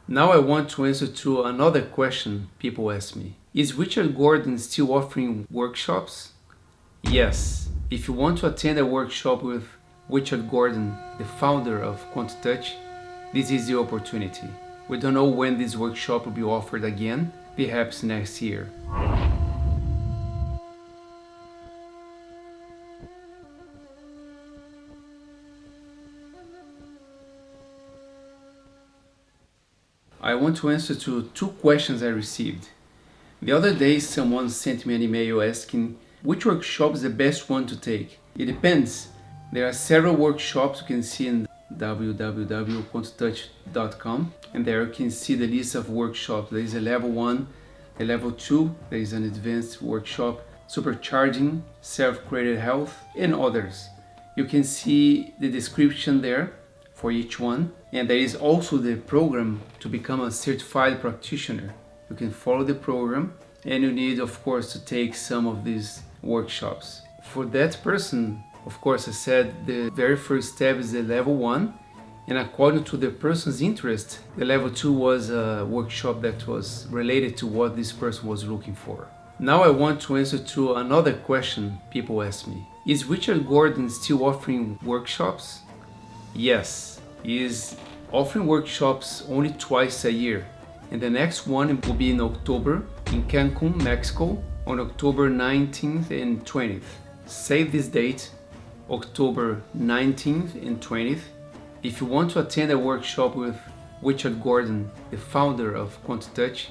Now I want to answer to another question people ask me. Is Richard Gordon still offering workshops? Yes. If you want to attend a workshop with Richard Gordon, the founder of QuantTouch, this is the opportunity. We don't know when this workshop will be offered again, perhaps next year. I want to answer to two questions I received. The other day someone sent me an email asking which workshop is the best one to take. It depends. There are several workshops you can see in www.quanttouch.com, and there you can see the list of workshops. There is a level 1, a level 2, there is an advanced workshop, supercharging, self-created health, and others. You can see the description there for each one, and there is also the program to become a certified practitioner. You can follow the program, and you need of course to take some of these workshops. For that person, of course, I said the very first step is the level 1, and according to the person's interest, the level 2 was a workshop that was related to what this person was looking for. Now I want to answer to another question people ask me. Is Richard Gordon still offering workshops? Yes, he is offering workshops only twice a year, and the next one will be in October in Cancun, Mexico, on October 19th and 20th. Save this date, October 19th and 20th. If you want to attend a workshop with Richard Gordon, the founder of QuantTouch,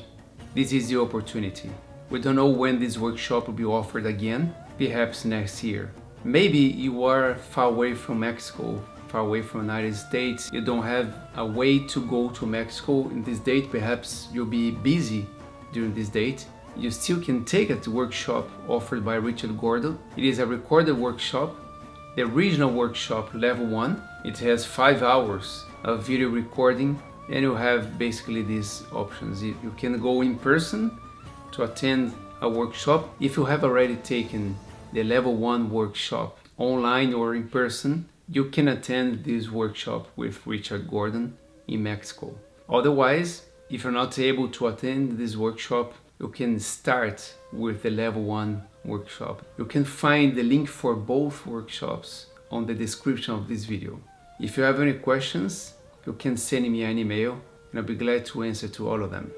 this is the opportunity. We don't know when this workshop will be offered again, perhaps next year. Maybe you are far away from Mexico, far away from the United States, you don't have a way to go to Mexico in this date, perhaps you'll be busy during this date. You still can take a workshop offered by Richard Gordon. It is a recorded workshop, the original workshop level 1. It has 5 hours of video recording, and you have basically these options. You can go in person to attend a workshop. If you have already taken the level 1 workshop online or in person, you can attend this workshop with Richard Gordon in Mexico. Otherwise, if you're not able to attend this workshop, you can start with the level 1 workshop. You can find the link for both workshops on the description of this video. If you have any questions, you can send me an email and I'll be glad to answer to all of them.